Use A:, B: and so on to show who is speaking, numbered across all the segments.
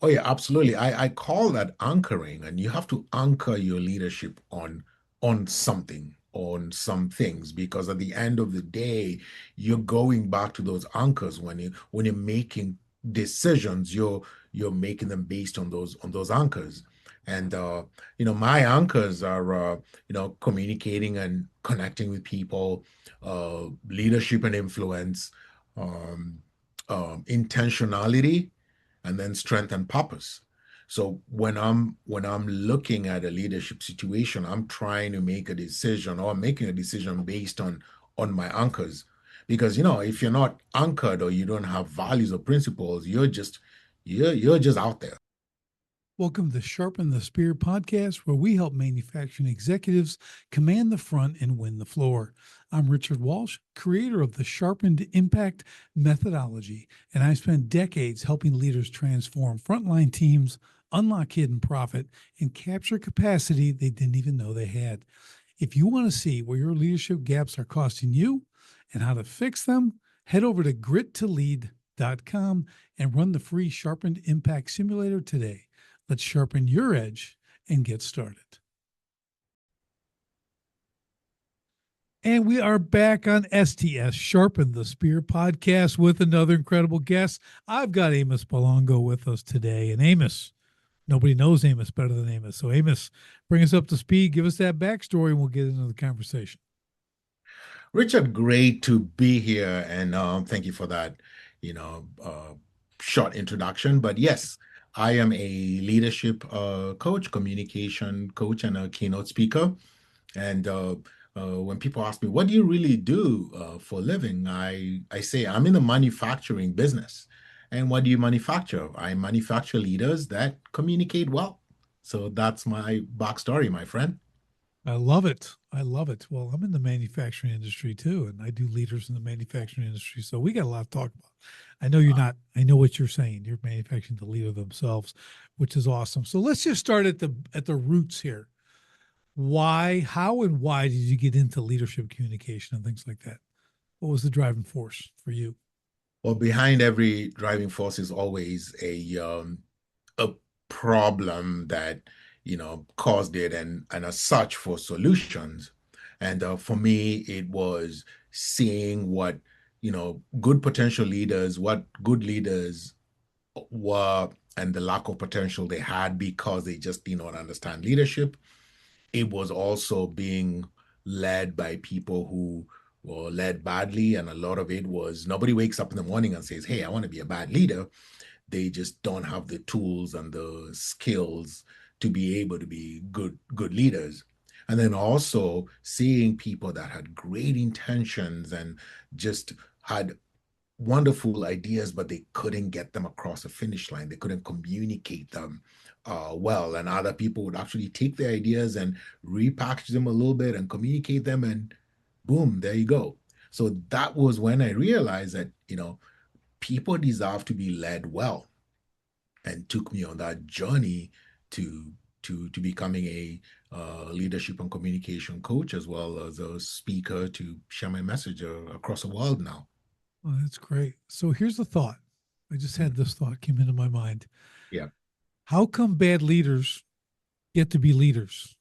A: Oh yeah, absolutely. I call that anchoring, and you have to anchor your leadership on something, on some things, because at the end of the day, you're going back to those anchors when you're making decisions, you're making them based on those anchors. And my anchors are communicating and connecting with people, leadership and influence, um, intentionality, and then strength and purpose. So when I'm looking at a leadership situation, I'm trying to make a decision, or I'm making a decision based on my anchors. Because if you're not anchored, or you don't have values or principles, you're just out there.
B: Welcome to the Sharpen the Spear podcast, where we help manufacturing executives command the front and win the floor. I'm Richard Walsh, creator of the Sharpened Impact methodology, and I spent decades helping leaders transform frontline teams, unlock hidden profit, and capture capacity they didn't even know they had. If you want to see where your leadership gaps are costing you and how to fix them, head over to grittolead.com and run the free Sharpened Impact Simulator today. Let's sharpen your edge and get started. And we are back on STS Sharpen the Spear podcast with another incredible guest. I've got Amos Bolongo with us today. And Amos, nobody knows Amos better than Amos. So, Amos, bring us up to speed. Give us that backstory and we'll get into the conversation.
A: Richard, great to be here, and thank you for that, short introduction. But yes, I am a leadership coach, communication coach, and a keynote speaker. And when people ask me, "What do you really do for a living?" I say I'm in the manufacturing business. And what do you manufacture? I manufacture leaders that communicate well. So that's my backstory, my friend.
B: I love it. I love it. Well, I'm in the manufacturing industry too, and I do leaders in the manufacturing industry. So we got a lot to talk about. I know you're not, I know what you're saying. You're manufacturing the leader themselves, which is awesome. So let's just start at the roots here. Why, how and why did you get into leadership communication and things like that? What was the driving force for you?
A: Well, behind every driving force is always a problem that caused it, and a search for solutions. And for me, it was seeing what good potential leaders, what good leaders were, and the lack of potential they had because they just did not understand leadership. It was also being led by people who were led badly, and a lot of it was nobody wakes up in the morning and says, "Hey, I want to be a bad leader." They just don't have the tools and the skills to be able to be good leaders. And then also seeing people that had great intentions and just had wonderful ideas, but they couldn't get them across the finish line. They couldn't communicate them well. And other people would actually take their ideas and repackage them a little bit and communicate them, and boom, there you go. So that was when I realized that, people deserve to be led well, and took me on that journey to to becoming a leadership and communication coach, as well as a speaker to share my message across the world now.
B: Well, that's great. So here's the thought. I just
A: Mm.
B: had this thought came into my mind.
A: Yeah.
B: How come bad leaders get to be leaders?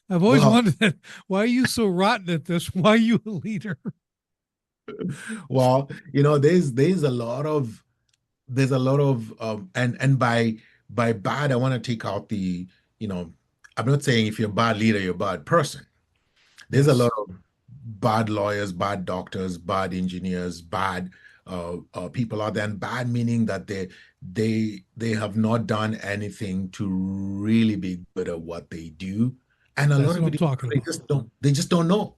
B: I've always
A: Well,
B: wondered that. Why are you so rotten at this? Why are you a leader?
A: well, there's a lot of and by bad, I want to take out the, you know, I'm not saying if you're a bad leader, you're a bad person. There's a lot
B: Yes.
A: of bad lawyers, bad doctors, bad engineers, bad people out there, and bad meaning that they have not done anything to really be good at what they do, and a lot
B: That's
A: of
B: what I'm
A: it is
B: talking
A: they
B: about.
A: just don't know.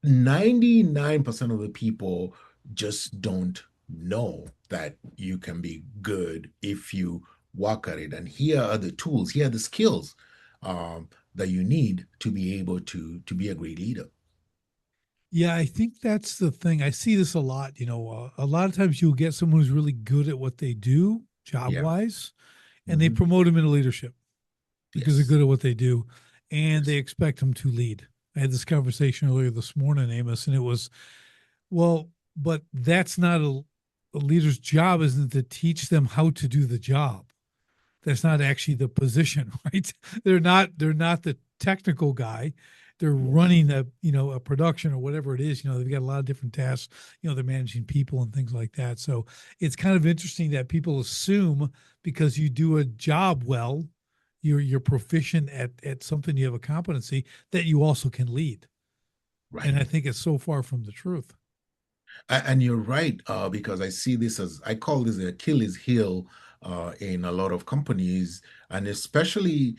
A: 99% of the people just don't know that you can be good if you work at it. And here are the tools, here are the skills that you need to be able to be a great leader.
B: Yeah, I think that's the thing. I see this a lot. A lot of times you'll get someone who's really good at what they do, job
A: Yeah.
B: wise, and they
A: Hmm.
B: promote them into leadership because they're
A: Yes.
B: good at what they do, and they
A: Yes.
B: expect them to lead. I had this conversation earlier this morning, Amos, and it was, well, but that's not a a leader's job isn't to teach them how to do the job. That's not actually the position, right? They're not the technical guy. They're running a production or whatever it is. They've got a lot of different tasks. They're managing people and things like that. So it's kind of interesting that people assume because you do a job well, you're proficient at something, you have a competency that you also can lead. And
A: Right.
B: I think it's so far from the truth.
A: And you're right, because I see this as, I call this the Achilles heel in a lot of companies, and especially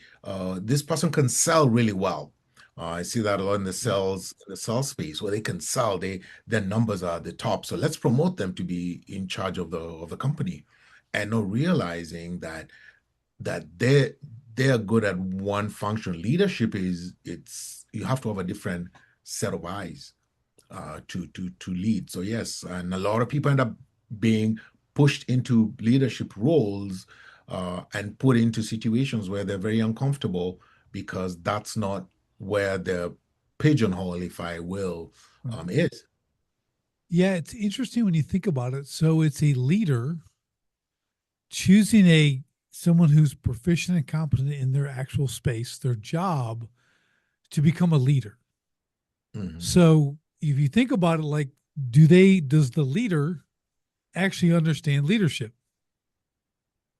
A: this person can sell really well. I see that a lot in
B: Yeah.
A: the sales space where they can sell, their numbers are at the top. So let's promote them to be in charge of the company, and not realizing that they're good at one function. Leadership is it's you have to have a different set of eyes to lead. So yes, and a lot of people end up being pushed into leadership roles and put into situations where they're very uncomfortable because that's not where the pigeonhole, if I will,
B: Right.
A: is.
B: Yeah, it's interesting when you think about it. So it's a leader choosing a someone who's proficient and competent in their actual space, their job, to become a leader.
A: Mhm.
B: So if you think about it, like, does the leader actually understand leadership?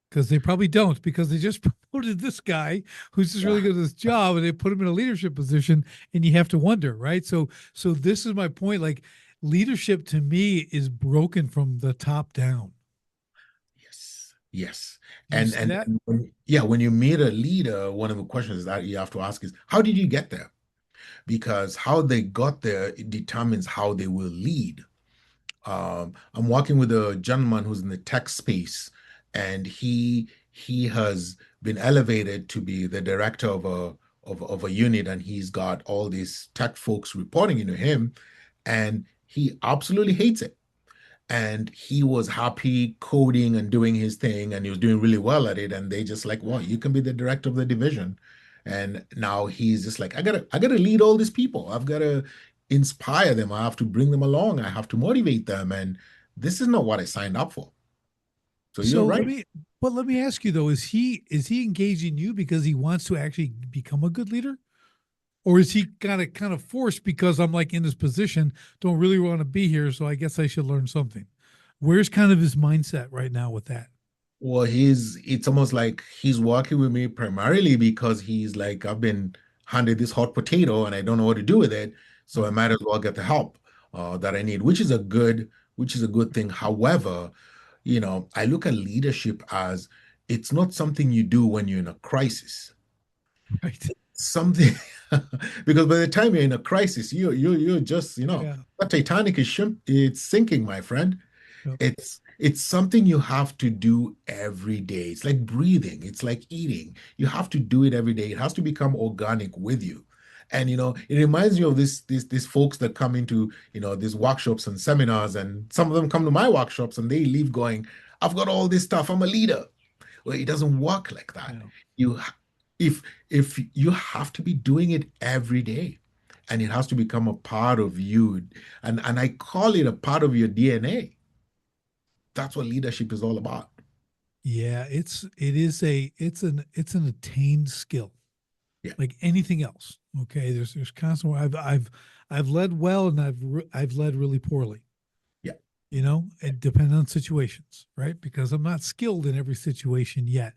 B: Because they probably don't, because they just promoted this guy who's just really
A: Yeah.
B: good at this job and they put him in a leadership position, and you have to wonder, right? So this is my point. Like, leadership to me is broken from the top down.
A: Yes. Yes.
B: Do you see
A: And
B: that?
A: yeah, when you meet a leader, one of the questions that you have to ask is, how did you get there? Because how they got there determines how they will lead. I'm working with a gentleman who's in the tech space, and he has been elevated to be the director of a unit, and he's got all these tech folks reporting into him, and he absolutely hates it. And he was happy coding and doing his thing, and he was doing really well at it. And they just like, well, you can be the director of the division. And now he's just like, I gotta lead all these people. I've got to inspire them. I have to bring them along. I have to motivate them. And this is not what I signed up for. So you're
B: So
A: right.
B: let me ask you though, is he engaging you because he wants to actually become a good leader? Or is he kind of forced because I'm like in this position, don't really want to be here, so I guess I should learn something? Where's kind of his mindset right now with that?
A: Well, it's almost like he's working with me primarily because he's like, I've been handed this hot potato and I don't know what to do with it. So I
B: Right.
A: might as well get the help that I need, which is a good thing. However, I look at leadership as it's not something you do when you're in a crisis.
B: Right.
A: Something because by the time you're in a crisis, you're just,
B: Yeah.
A: the Titanic is it's sinking, my friend.
B: Yep.
A: It's something you have to do every day. It's like breathing, it's like eating. You have to do it every day. It has to become organic with you. And it reminds me of these folks that come into, these workshops and seminars, and some of them come to my workshops and they leave going, I've got all this stuff. I'm a leader. Well, it doesn't work like that.
B: Yeah.
A: You ha- if you have to be doing it every day, and it has to become a part of you, and I call it a part of your DNA. That's what leadership is all about.
B: Yeah, it's an attained skill,
A: Yeah,
B: like anything else. Okay, there's constant. I've led well and I've led really poorly.
A: yeah,
B: It depends on situations, right? Because I'm not skilled in every situation yet.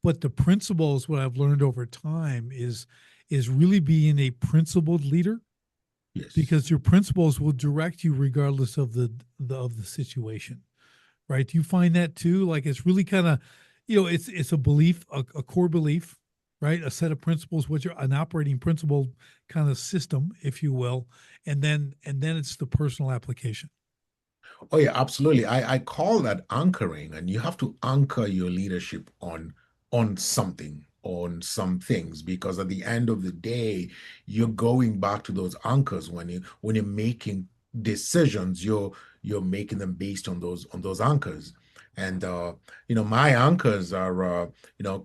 B: But the principles, what I've learned over time is really being a principled leader,
A: yes.
B: because your principles will direct you regardless of the situation, right? Do you find that too? Like, it's really kind of, it's a belief, a core belief, right? A set of principles, which are an operating principle kind of system, if you will, and then it's the personal application.
A: Oh yeah, absolutely. I call that anchoring, and you have to anchor your leadership on something, on some things, because at the end of the day, you're going back to those anchors when you're making decisions, you're making them based on those anchors. And my anchors are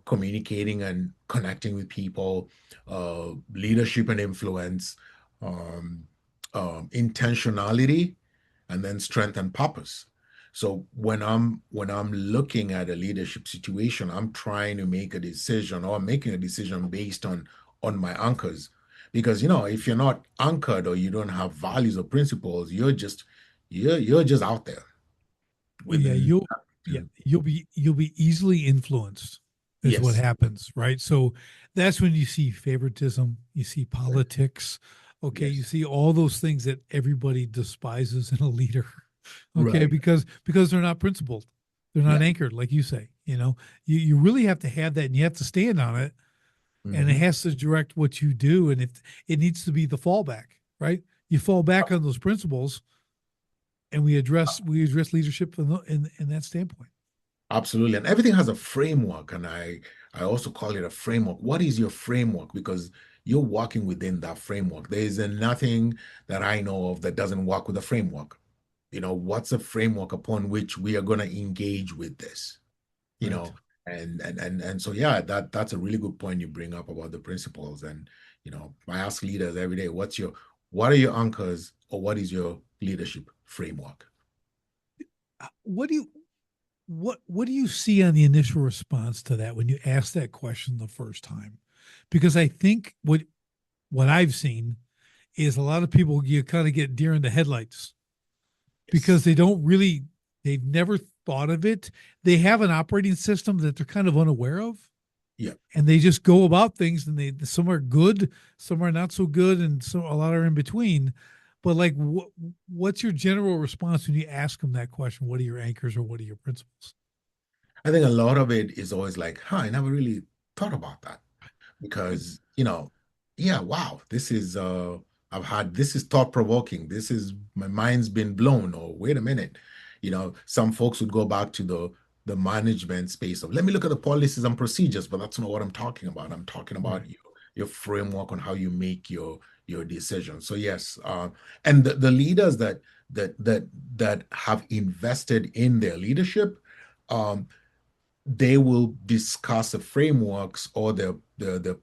A: communicating and connecting with people, leadership and influence, um, intentionality, and then strength and purpose. So when I'm looking at a leadership situation, I'm trying to make a decision or making a decision based on my anchors. Because if you're not anchored or you don't have values or principles, you're just out there
B: Well,
A: with
B: yeah,
A: nothing
B: yeah,
A: to.
B: you'll be easily influenced is what
A: Yes,
B: happens, right? So that's when you see favoritism, you see
A: right.
B: politics, okay, you
A: Yes,
B: see all those things that everybody despises in a leader, okay,
A: right.
B: because they're not principled, they're not
A: Yeah.
B: anchored, like you say. You really have to have that, and you have to stand on it, and it
A: Hmm.
B: has to direct what you do, and if it needs to be the fallback, right? You fall back on those principles, and we address leadership in that standpoint.
A: Absolutely. And everything has a framework. And I also call it a framework. What is your framework? Because you're working within that framework. There is nothing that I know of that doesn't work with a framework. What's a framework upon which we are going to engage with this? You
B: Right.
A: know, and so yeah, that's a really good point you bring up about the principles. And I ask leaders every day, what are your anchors or what is your leadership framework?
B: What do you what do you see on the initial response to that when you ask that question the first time? Because I think what I've seen is a lot of people, you kind of get deer in the headlights because
A: Yes.
B: they've never thought of it. They have an operating system that they're kind of unaware of,
A: Yeah.
B: and they just go about things, and some are good, some are not so good, and so a lot are in between. But like, what's your general response when you ask them that question? What are your anchors or what are your principles?
A: I think a lot of it is always like, huh, I never really thought about that
B: Right.
A: because, yeah, wow, this is thought provoking. This is my mind's been blown. Or wait a minute, some folks would go back to the management space of let me look at the policies and procedures, but that's not what I'm talking about. I'm talking about
B: Right.
A: your framework on how you make your decisions. So yes, and the leaders that have invested in their leadership, um, they will discuss the frameworks or the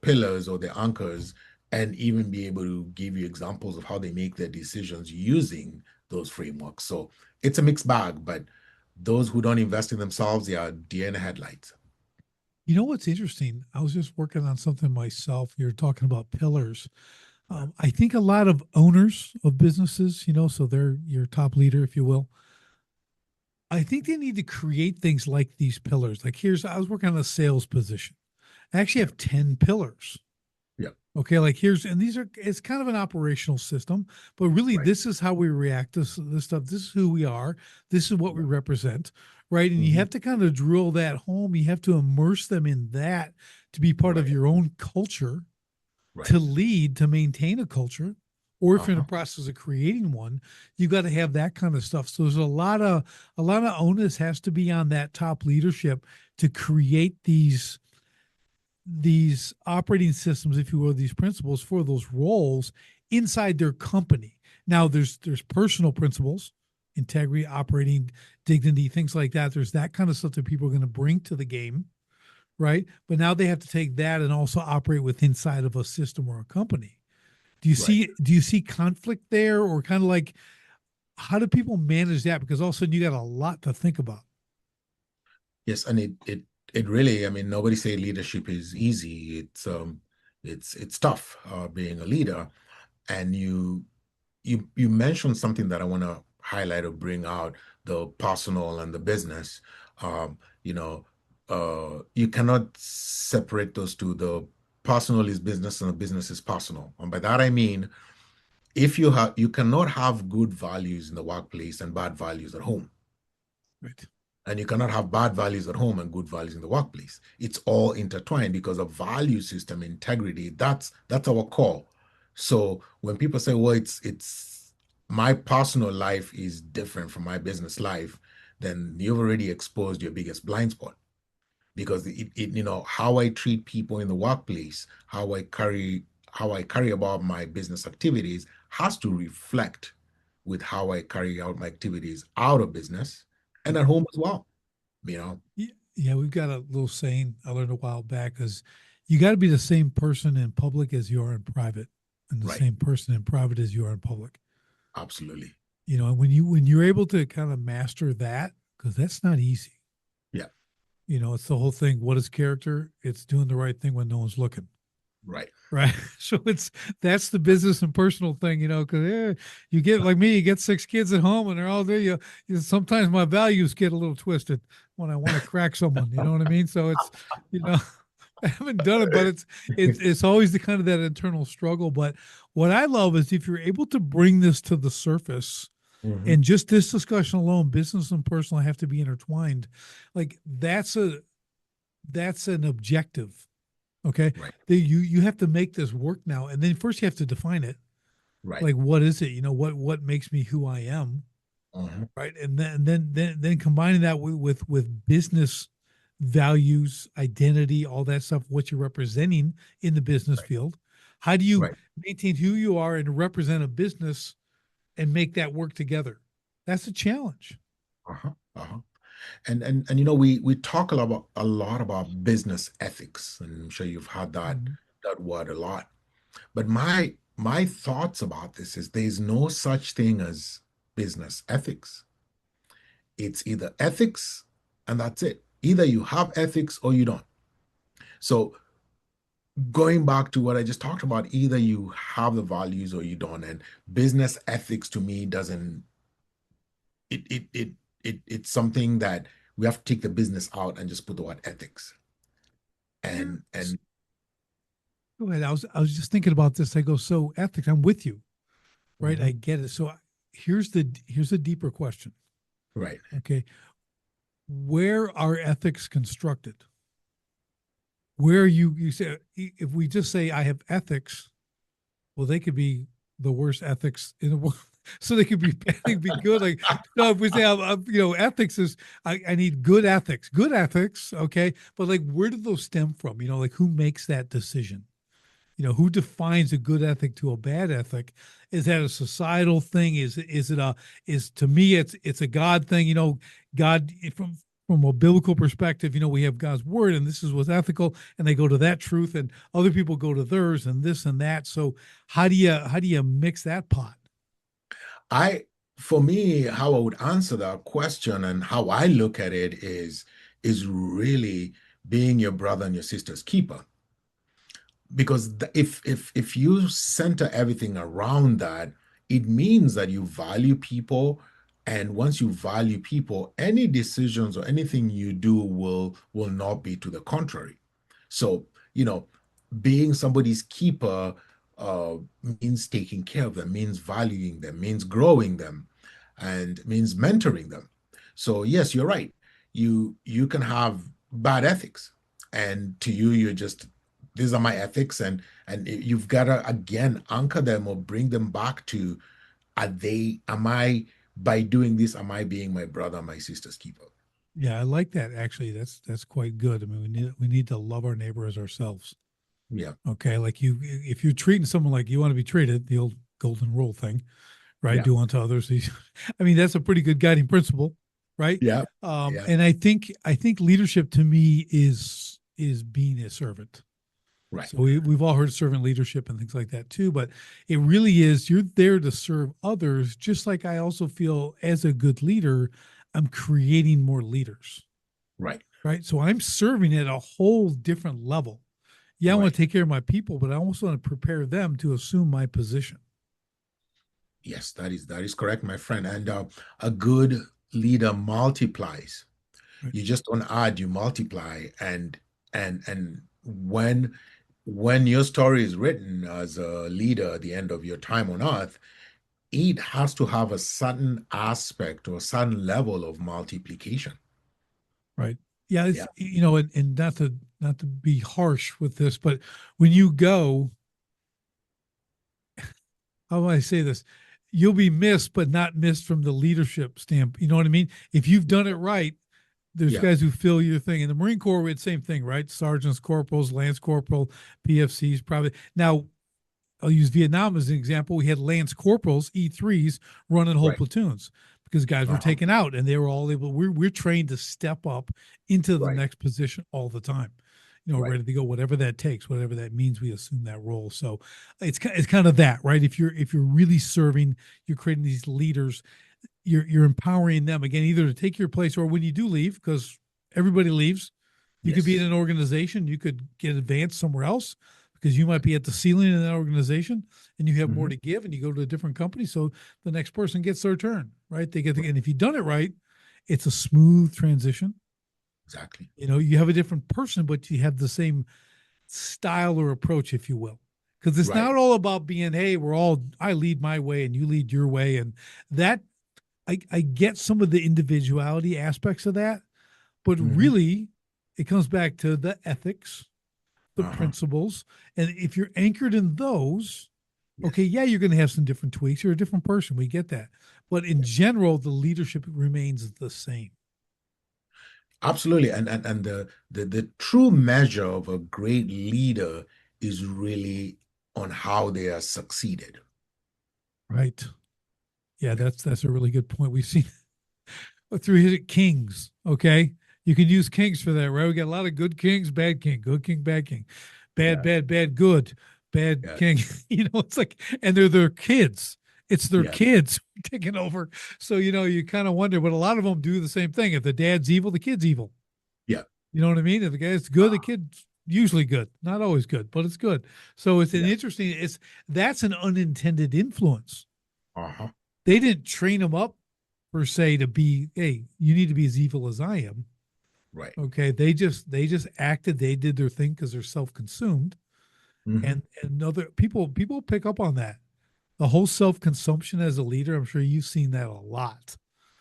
A: pillars or the anchors and even be able to give you examples of how they make their decisions using those frameworks. So it's a mixed bag, but those who don't invest in themselves, they are deer in the headlights.
B: You know what's interesting? I was just working on something myself. You're talking about pillars. I think a lot of owners of businesses, so they're your top leader, if you will. I think they need to create things like these pillars. Like I was working on a sales position. I actually
A: Yeah,
B: have 10 pillars.
A: yeah,
B: Okay, like and these are, it's kind of an operational system, but really
A: right.
B: this is how we react to this stuff. This is who we are. This is what we
A: Yeah.
B: represent, right? And you
A: Hmm.
B: have to kind of drill that home. You have to immerse them in that to be part of
A: Right,
B: your own culture, to
A: right.
B: lead, to maintain a culture. Or if you're in the
A: Uh-huh.
B: process of creating one, you got to have that kind of stuff. So there's a lot of onus has to be on that top leadership to create these operating systems, if you will, these principles for those roles inside their company. Now, there's personal principles, integrity, operating, dignity, things like that. There's that kind of stuff that people are going to bring to the game, right? But now they have to take that and also operate with inside of a system or a company.
A: Right.
B: Do you see conflict there, or kind of like how do people manage that? Because all of a sudden you got a lot to think about.
A: Yes, and it really, I mean, nobody say leadership is easy. It's tough being a leader. And you mentioned something that I want to highlight or bring out, the personal and the business. Um, you know, you cannot separate those two. The personal is business and the business is personal. And by that I mean, if you cannot have good values in the workplace and bad values at home.
B: Right.
A: And you cannot have bad values at home and good values in the workplace. It's all intertwined because of value system integrity. That's our core. So when people say, "Well, it's my personal life is different from my business life," then you've already exposed your biggest blind spot because how I treat people in the workplace, how I carry about my business activities has to reflect with how I carry out my activities out of business and
B: Right.
A: at home as well. You know,
B: Yeah, we've got a little saying I learned a while back, is you got to be the same person in public as you are in private, and the
A: right?
B: same person in private as you are in public.
A: Absolutely.
B: And when you're able to kind of master that, because that's not easy.
A: Yeah.
B: It's the whole thing. What is character? It's doing the right thing when no one's looking.
A: Right.
B: Right. So that's the business and personal thing, because you get like me, you get 6 kids at home and they're all there. Sometimes my values get a little twisted when I want to crack someone. You know what I mean? So you know, I haven't done it, but it's always the kind of that internal struggle. But what I love is if you're able to bring this to the surface,
A: Hmm.
B: and just this discussion alone, business and personal have to be intertwined. Like that's an objective. Okay.
A: Right.
B: You have to make this work now. And then first you have to define it.
A: Right.
B: Like what is it? What makes me who I am?
A: Hmm.
B: Right. And then combining that with business values, identity, all that stuff, what you're representing in the business
A: Right.
B: field. How do you
A: Right.
B: maintain who you are and represent a business and make that work together? That's a challenge.
A: Uh-huh. Uh-huh. And we talk a lot about business ethics, and I'm sure you've heard
B: Mhm.
A: that word a lot. But my thoughts about this is there's no such thing as business ethics. It's either ethics and that's it. Either you have ethics or you don't. So going back to what I just talked about, either you have the values or you don't. And business ethics to me doesn't it's something that we have to take the business out and just put the word ethics.
B: Here's
A: And
B: Go ahead. I was just thinking about this. I go, so ethics, I'm with you, right? I
A: Mhm.
B: get it. So here's the deeper question.
A: Right,
B: Okay. Where are ethics constructed? Where you say if we just say I have ethics, well, they could be the worst ethics in the world. So they could be bad, they could be good. Like no, if we say ethics is I need good ethics, okay. But like where do those stem from? Like who makes that decision? Who defines a good ethic to a bad ethic? Is that a societal thing? Is it a is to me it's a God thing? God from a biblical perspective, we have God's word and this is what's ethical, and they go to that truth, and other people go to theirs and this and that. So how do you mix that pot?
A: I for me, how I would answer that question and how I look at it is really being your brother and your sister's keeper. Because if you center everything around that, it means that you value people, and once you value people, any decisions or anything you do will not be to the contrary. So, being somebody's keeper uh, means taking care of them, means valuing them, means growing them, and means mentoring them. So yes, you're right. You can have bad ethics, and to you, you're just these are my ethics, and you've got to again anchor them or bring them back to am I by doing this, am I being my brother, my sister's keeper?
B: Yeah, I like that. Actually, that's quite good. I mean, we need to love our neighbor as ourselves.
A: Yeah,
B: Okay, like if you're treating someone like you want to be treated, the old golden rule thing, right?
A: yeah,
B: Do unto others. I mean, that's a pretty good guiding principle, right?
A: yeah, yeah,
B: And I think leadership to me is being a servant.
A: right,
B: So we've all heard servant leadership and things like that too, but it really is you're there to serve others. Just like I also feel as a good leader, I'm creating more leaders,
A: right,
B: right? So I'm serving at a whole different level. Yeah, I want
A: right.
B: to take care of my people, but I also want to prepare them to assume my position.
A: Yes, that is correct, my friend. And a good leader multiplies.
B: Right.
A: You just don't add, you multiply. And when your story is written as a leader at the end of your time on earth, it has to have a certain aspect or a certain level of multiplication.
B: Right. Yeah.
A: Yeah,
B: And not to be harsh with this, but when you go, how do I say this? You'll be missed, but not missed from the leadership stamp. You know what I mean? If you've done it right, there's
A: yeah,
B: guys who fill your thing. In the Marine Corps, we had the same thing, right? Sergeants, corporals, lance corporal, PFCs, probably. Now, I'll use Vietnam as an example. We had lance corporals, E3s, running whole
A: right.
B: platoons because guys were
A: Uh-huh.
B: taken out and they were all able. We're trained to step up into the
A: Right,
B: next position all the time.
A: right,
B: Ready to go, whatever that takes, whatever that means. We assume that role. So it's kind of that, right? If you're really serving, you're creating these leaders. you're empowering them again, either to take your place or when you do leave, because everybody leaves. You could be in
A: Yes.
B: an organization, you could get advanced somewhere else because you might be at the ceiling in that organization and you have more
A: Hmm.
B: to give and you go to a different company. So the next person gets their turn, right? They get
A: Right.
B: and if you've done it right, it's a smooth transition.
A: Exactly.
B: You know, you have a different person, but you have the same style or approach, if you will. Because it's
A: Right.
B: not all about being, hey, I lead my way and you lead your way. And that, I get some of the individuality aspects of that, but
A: Hmm.
B: really it comes back to the ethics, the
A: Uh-huh.
B: principles. And if you're anchored in those, okay,
A: Yes.
B: yeah, you're going to have some different tweaks. You're a different person. We get that. But in general, the leadership remains the same.
A: Absolutely. And the true measure of a great leader is really on how they are succeeded.
B: Right. Yeah,
A: Yeah.
B: that's a really good point. We've seen through his kings. Okay, you can use kings for that, right? We got a lot of good kings, bad king, good king, bad king, bad,
A: Yeah.
B: bad, bad, good, bad
A: Yeah.
B: king. You know, it's like, and they're their kids. It's their
A: Yeah.
B: kids taking over. So you know, you kind of wonder, but a lot of them do the same thing. If the dad's evil, the kid's evil.
A: Yeah.
B: You know what I mean? If the guy's good, the kid's usually good. Not always good, but it's good. So it's an
A: Yeah.
B: interesting. It's that's an unintended influence.
A: Uh-huh.
B: They didn't train him up per se to be, hey, you need to be as evil as I am.
A: Right.
B: Okay. They just acted, they did their thing because they're self-consumed.
A: Hmm.
B: And other people pick up on that. The whole self-consumption as a leader, I'm sure you've seen that a lot.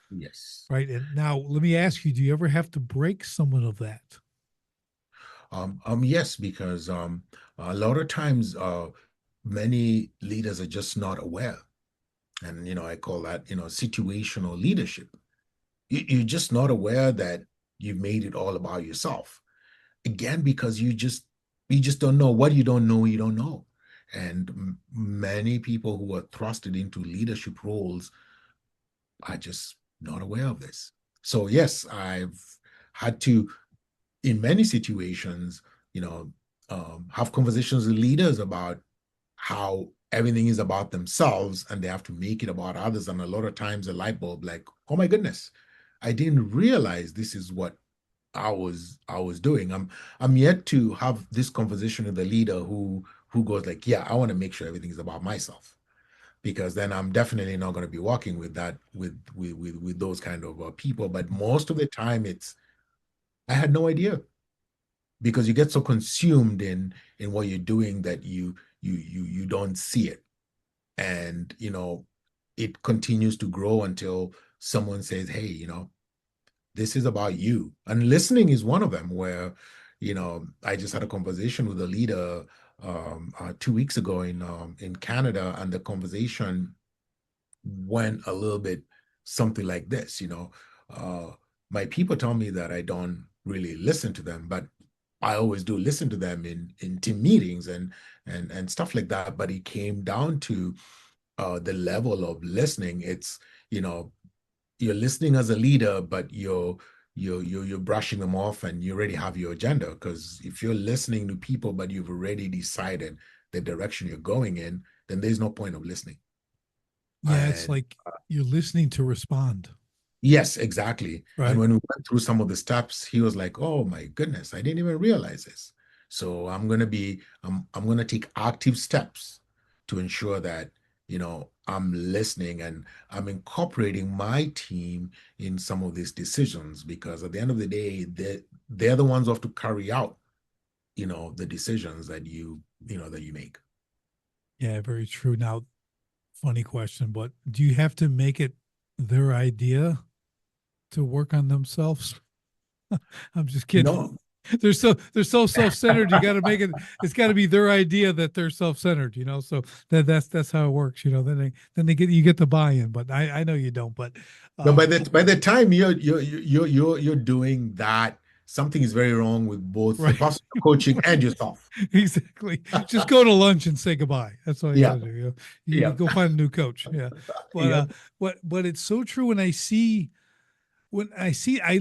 A: Yes.
B: Right. And now let me ask you, do you ever have to break someone of that?
A: Yes, because a lot of times many leaders are just not aware. And I call that, situational leadership. You're just not aware that you've made it all about yourself. Again, because you just don't know what you don't know, you don't know. And many people who are thrusted into leadership roles are just not aware of this. So yes, I've had to, in many situations, you know, have conversations with leaders about how everything is about themselves and they have to make it about others. And a lot of times, a light bulb, like, oh my goodness, I didn't realize this is what I was doing. I'm yet to have this conversation with a leader who goes like, yeah, I want to make sure everything is about myself, because then I'm definitely not going to be working with that with those kind of people. But most of the time, it's I had no idea, because you get so consumed in what you're doing that you don't see it, and it continues to grow until someone says, hey, this is about you. And listening is one of them, where I just had a conversation with a leader 2 weeks ago in Canada, and the conversation went a little bit something like this. My people tell me that I don't really listen to them, but I always do listen to them in team meetings and stuff like that. But it came down to the level of listening. It's you know you're listening as a leader, but you're brushing them off, and you already have your agenda. Because if you're listening to people, but you've already decided the direction you're going in, then there's no point of listening.
B: Yeah, it's
A: And
B: like you're listening to respond.
A: yes, exactly. And
B: Right.
A: when we went through some of the steps, he was like, "Oh my goodness, I didn't even realize this." So I'm gonna take active steps to ensure that I'm listening, and I'm incorporating my team in some of these decisions, because at the end of the day, they're the ones who have to carry out the decisions that you make.
B: Yeah, very true. Now, funny question, but do you have to make it their idea to work on themselves? I'm just kidding.
A: No.
B: They're so self-centered. You got to make it. It's got to be their idea that they're self-centered. You know, so that's how it works. You know, then they get you get the buy-in. But I know you don't. But
A: But by
B: um,
A: the time you're doing that, something is very wrong with both the
B: right,
A: person you're coaching and yourself.
B: exactly. Just go to lunch and say goodbye. That's all you got
A: Yeah,
B: to do. You
A: yeah,
B: go find a new coach. Yeah, but
A: yeah,
B: but it's so true when I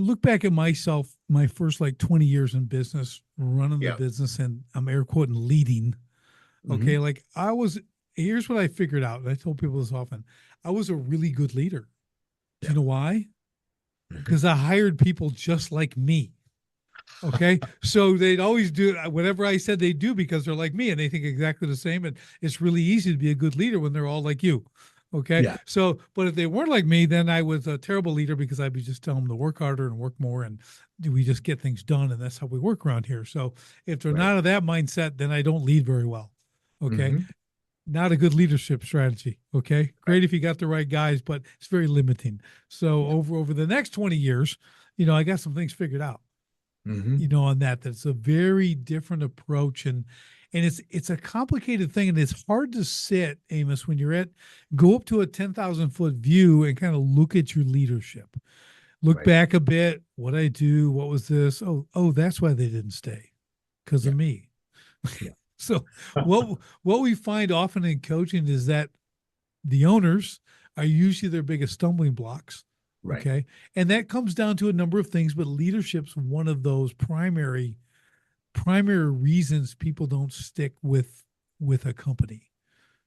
B: look back at myself, my first like 20 years in business, running the
A: yeah.
B: business, and I'm air quoting leading. Okay.
A: Hmm.
B: Like here's what I figured out. And I told people this often. I was a really good leader. Do you
A: Yeah.
B: know why?
A: Hmm.
B: Because I hired people just like me. Okay. So they'd always do whatever I said they do because they're like me and they think exactly the same. And it's really easy to be a good leader when they're all like you. Okay.
A: Yeah.
B: So, but if they weren't like me, then I was a terrible leader because I'd be just telling them to work harder and work more. And we just get things done. And that's how we work around here. So if they're
A: Right.
B: not of that mindset, then I don't lead very well. Okay.
A: Hmm.
B: Not a good leadership strategy. Okay.
A: Right.
B: Great if you got the right guys, but it's very limiting. So
A: Yeah.
B: over the next 20 years, I got some things figured out,
A: Hmm.
B: on that's a very different approach. And it's a complicated thing, and it's hard to sit, Amos, when you're go up to a 10,000 foot view and kind of look at your leadership, look
A: Right.
B: back a bit. What I do, what was this? Oh, that's why they didn't stay, because
A: Yeah.
B: of me.
A: Yeah.
B: So what we find often in coaching is that the owners are usually their biggest stumbling blocks.
A: Right.
B: Okay. And that comes down to a number of things, but leadership's one of those primary reasons people don't stick with a company.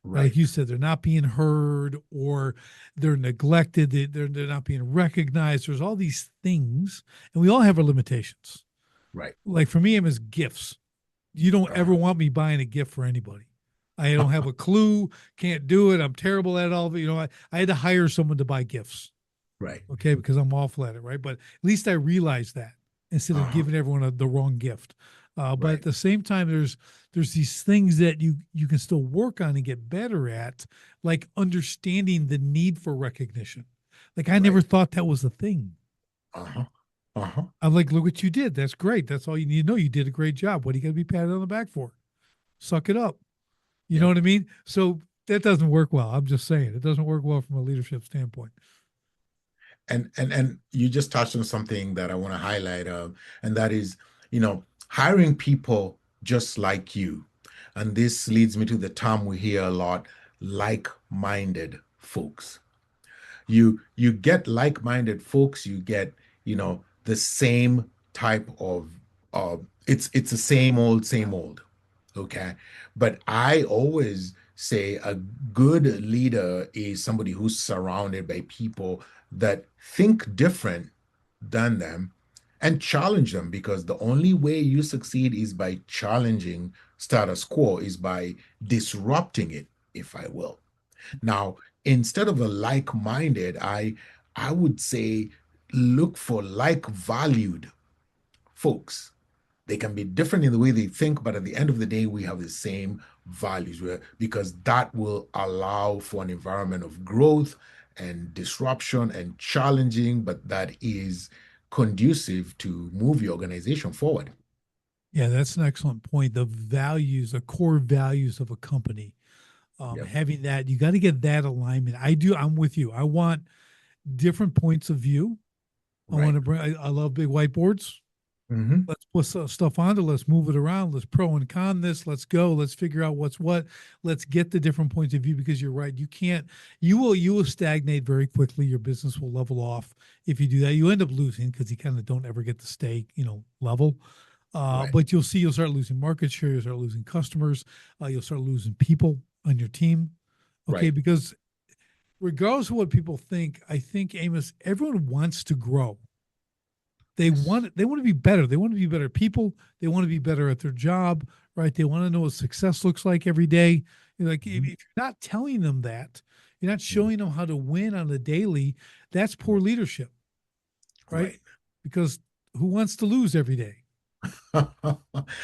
B: Like
A: Right.
B: you said, they're not being heard, or they're neglected, they're not being recognized. There's all these things, and we all have our limitations.
A: Right.
B: Like for me, I'm as gifts. You don't ever
A: Uh-huh.
B: want me buying a gift for anybody. I don't have a clue, can't do it. I'm terrible at all of it. I had to hire someone to buy gifts,
A: Right.
B: okay, because I'm awful at it, right? But at least I realized that instead of
A: Uh-huh.
B: giving everyone the wrong gift. But at
A: Right.
B: the same time, there's these things that you can still work on and get better at, like understanding the need for recognition. Like I never
A: Right.
B: thought that was a thing.
A: Uh-huh. Uh-huh.
B: I'm like, look what you did. That's great. That's all you need to know. You did a great job. What are you going to be patted on the back for? Suck it up. You know
A: Yeah.
B: what I mean? So that doesn't work well. I'm just saying it doesn't work well from a leadership standpoint.
A: And you just touched on something that I want to highlight, and that is, hiring people just like you. And this leads me to the term we hear a lot, like-minded folks. You get like-minded folks, you get, the same type of it's the same old. Okay. But I always say a good leader is somebody who's surrounded by people that think different than them and challenge them, because the only way you succeed is by challenging status quo, is by disrupting it, if I will. Now, instead of a like-minded, I would say look for like-valued folks. They can be different in the way they think, but at the end of the day, we have the same values, because that will allow for an environment of growth and disruption and challenging, but that is conducive to move your organization forward.
B: Yeah, that's an excellent point. The core values of a company,
A: Yep.
B: having that, you got to get that alignment. I'm with you. I want different points of view. I want
A: Right.
B: to bring, I love big whiteboards.
A: Hmm.
B: Let's put stuff onto, let's move it around. Let's pro and con this. Let's go. Let's figure out what's what. Let's get the different points of view, because you're right. You will stagnate very quickly. Your business will level off. If you do that, you end up losing because you kind of don't ever get to stay, level.
A: Right.
B: But you'll start losing market share, you'll start losing customers, you'll start losing people on your team. Okay,
A: Right.
B: because regardless of what people think, I think, Amos, everyone wants to grow.
A: Yes.
B: They want to be better. They want to be better people. They want to be better at their job, right? They want to know what success looks like every day. Like if
A: Mhm.
B: you're not telling them that, you're not
A: Mhm.
B: showing them how to win on the daily, that's poor leadership, right?
A: Right.
B: Because who wants to lose every day? I'm
A: I've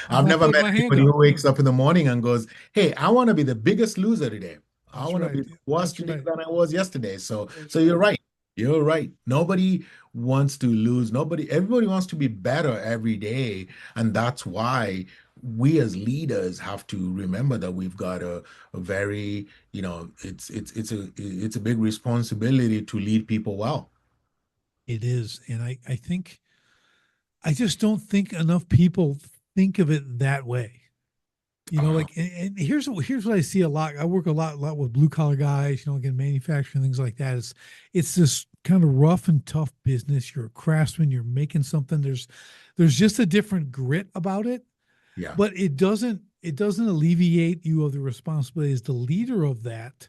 B: not
A: never
B: putting
A: met
B: my hand
A: anybody
B: up.
A: who wakes up in the morning and goes, "Hey, I want to be the biggest loser today. I
B: That's
A: want to
B: right.
A: be worse
B: That's
A: today
B: right.
A: than I was yesterday." So,
B: That's
A: so you're
B: right.
A: right. You're right. Nobody wants to lose. Everybody wants to be better every day, and that's why we as leaders have to remember that we've got a very, it's a big responsibility to lead people well.
B: It is. And I think, I just don't think enough people think of it that way.
A: Uh-huh.
B: Like, and here's what I see a lot. I work a lot with blue collar guys, again, manufacturing, things like that. It's this kind of rough and tough business. You're a craftsman, you're making something. There's just a different grit about it,
A: Yeah.
B: but it doesn't alleviate you of the responsibility as the leader of that,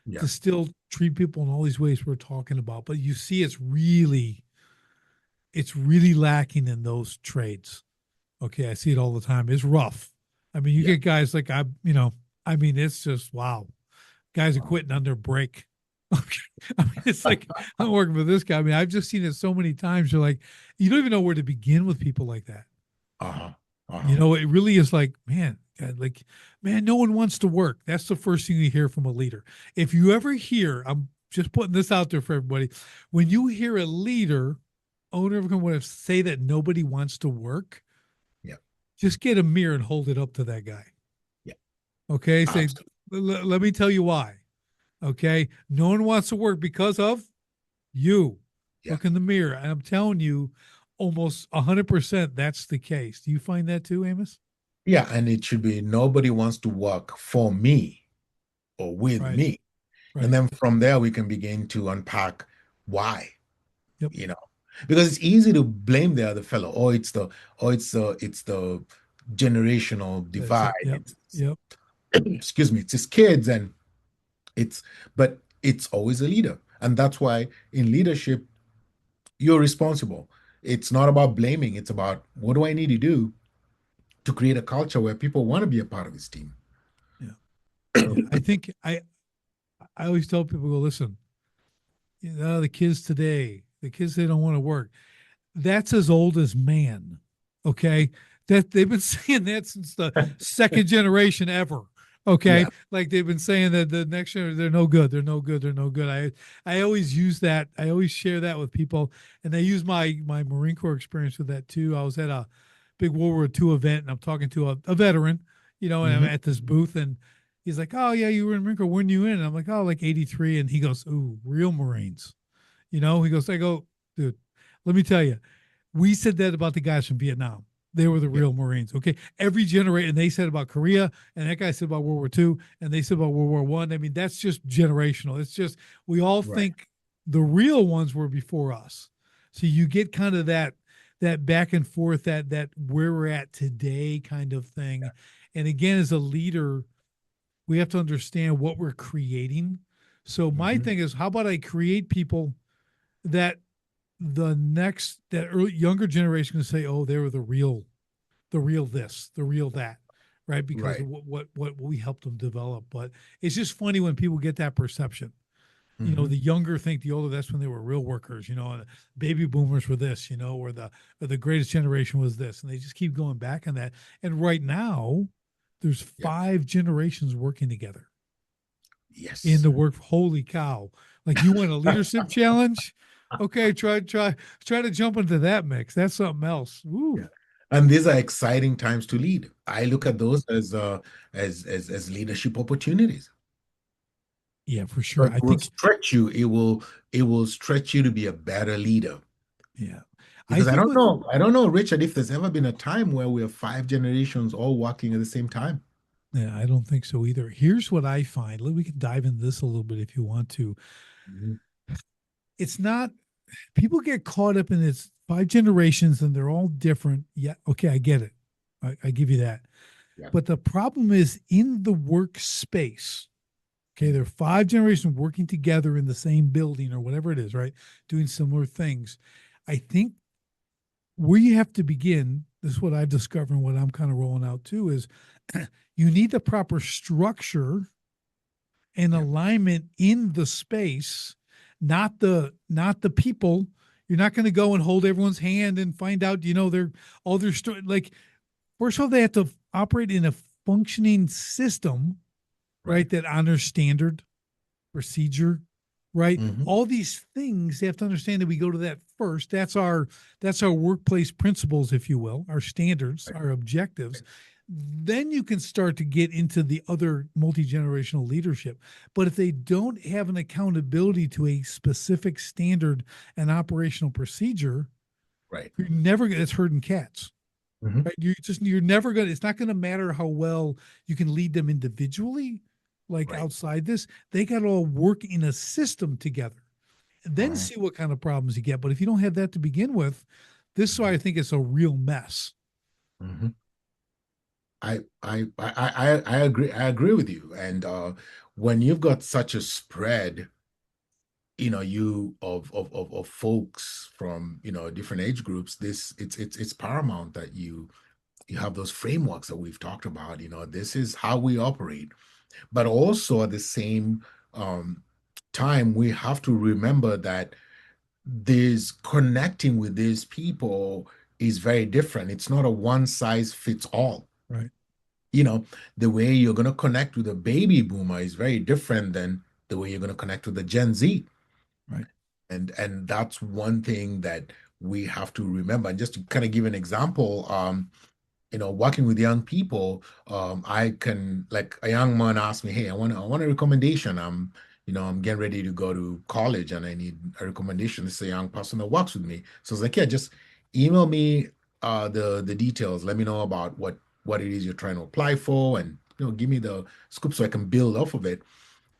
A: Yeah.
B: to still treat people in all these ways we're talking about. But you see, it's really lacking in those trades. Okay, I see it all the time. It's rough. I mean, you
A: Yeah.
B: get guys like I mean, it's just wow. Guys are
A: Uh-huh.
B: quitting under break. Okay. I mean, it's like I'm working with this guy. I mean, I've just seen it so many times. You're like, you don't even know where to begin with people like that.
A: Uh-huh.
B: You
A: Uh-huh.
B: know, it really is like, man, God, like, man, no one wants to work. That's the first thing you hear from a leader. If you ever hear, I'm just putting this out there for everybody. When you hear a leader, owner of a company, say that nobody wants to work,
A: Yeah.
B: just get a mirror and hold it up to that guy.
A: Yeah.
B: Okay. Say,
A: Absolutely.
B: let me tell you why. Okay. No one wants to work because of you.
A: Yeah.
B: Look in the mirror. And I'm telling you, almost 100% that's the case. Do you find that too, Amos?
A: Yeah. And it should be nobody wants to work for me or with
B: Right.
A: me. And
B: Right.
A: then from there, we can begin to unpack why,
B: Yep.
A: you know, because it's easy to blame the other fellow. It's the generational
B: That's
A: divide.
B: it. Yep. Yep.
A: Excuse me, it's his kids it's, but it's always a leader. And that's why in leadership, you're responsible. It's not about blaming. It's about what do I need to do to create a culture where people want to be a part of his team.
B: Yeah. Yeah. I think I always tell people, go listen, you know, the kids today, the kids they don't want to work. That's as old as man. Okay. That they've been saying that since the second generation ever. Okay.
A: Yeah.
B: Like they've been saying that the next generation, they're no good. They're no good. They're no good. I always use that. I always share that with people. And I use my Marine Corps experience with that too. I was at a big World War II event and I'm talking to a veteran, you know, and I'm
A: Hmm.
B: at this booth and he's like, oh yeah, you were in Marine Corps. When you in? And I'm like, oh, like 83. And he goes, ooh, real Marines. You know, he goes, I go, dude, let me tell you, we said that about the guys from Vietnam. They were the
A: Yeah.
B: real Marines. Okay. Every generation, and they said about Korea, and that guy said about World War II, and they said about World War One. I mean, that's just generational. It's just we all
A: Right.
B: think the real ones were before us. So you get kind of that back and forth, that where we're at today kind of thing. And again, as a leader, we have to understand what we're creating. So my
A: Hmm.
B: thing is, how about I create people that that early younger generation can say, oh, they were the real this, the real that, right? Because
A: Right.
B: of what we helped them develop. But it's just funny when people get that perception. You know,
A: Hmm.
B: the younger think the older, that's when they were real workers, you know, and the baby boomers were this, you know, or the greatest generation was this. And they just keep going back on that. And right now, there's
A: Yeah.
B: 5 generations working together in
A: Yes.
B: the work. Holy cow. Like you want a leadership challenge? Okay, try to jump into that mix. That's something else. Woo.
A: Yeah. And these are exciting times to lead. I look
B: Yep.
A: at those as leadership opportunities.
B: Yeah, for
A: So
B: sure.
A: it
B: I
A: will
B: think,
A: stretch you. It will stretch you to be a better leader.
B: yeah. I
A: Because I
B: think
A: don't
B: what,
A: know, I don't know, Richard, if there's ever been a time where we have 5 generations all walking at the same time.
B: yeah, I don't think so either. Here's what I find. We can dive into this a little bit if you want to.
A: Mhm.
B: It's not, people get caught up in this 5 generations and they're all different. Yeah. Okay. I get it. I give you that.
A: Yeah.
B: But the problem is in the workspace. Okay, there are 5 generations working together in the same building or whatever it is, right? Doing similar things. I think where you have to begin, this is what I've discovered and what I'm kind of rolling out too, is you need the proper structure and
A: Yeah.
B: alignment in the space, not the people. You're not going to go and hold everyone's hand and find out, you know, they're all their story. Like, first of all, they have to operate in a functioning system,
A: Right.
B: right? That honors standard procedure, right?
A: Hmm.
B: All these things they have to understand that we go to that first. That's our workplace principles, if you will, our standards,
A: Right.
B: our objectives. Then you can start to get into the other multi-generational leadership. But if they don't have an accountability to a specific standard and operational procedure,
A: Right.
B: you're never gonna, it's herding cats.
A: Hmm.
B: Right? You're never gonna, it's not gonna matter how well you can lead them individually, like
A: Right.
B: outside this. They gotta all work in a system together and then
A: Uh,
B: see what kind of problems you get. But if you don't have that to begin with, this is why I think it's a real mess.
A: mhm. I agree. I agree with you. And when you've got such a spread, you of folks from, different age groups, it's paramount that you have those frameworks that we've talked about. This is how we operate. But also at the same um, time, we have to remember that this connecting with these people is very different. It's not a one size fits all.
B: Right.
A: You know, the way you're going to connect with a baby boomer is very different than the way you're going to connect with the Gen Z.
B: Right.
A: And that's one thing that we have to remember. And just to kind of give an example, working with young people, I can, like, a young man asked me, "Hey, I want a recommendation. I'm getting ready to go to college and I need a recommendation." This is a young person that works with me. So I was like, "Yeah, just email me the details. Let me know about what it is you're trying to apply for, and give me the scoop so I can build off of it."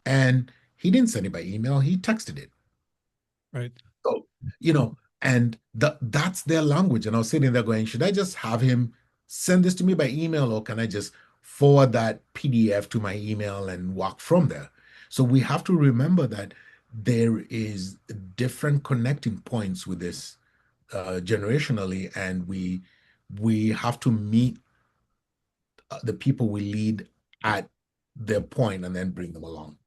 A: And he didn't send it by email, he texted it.
B: Right.
A: So, and that's their language. And I was sitting there going, should I just have him send this to me by email, or can I just forward that PDF to my email and walk from there? So we have to remember that there is different connecting points with this generationally, and we have to meet the people we lead at their point and then bring them along.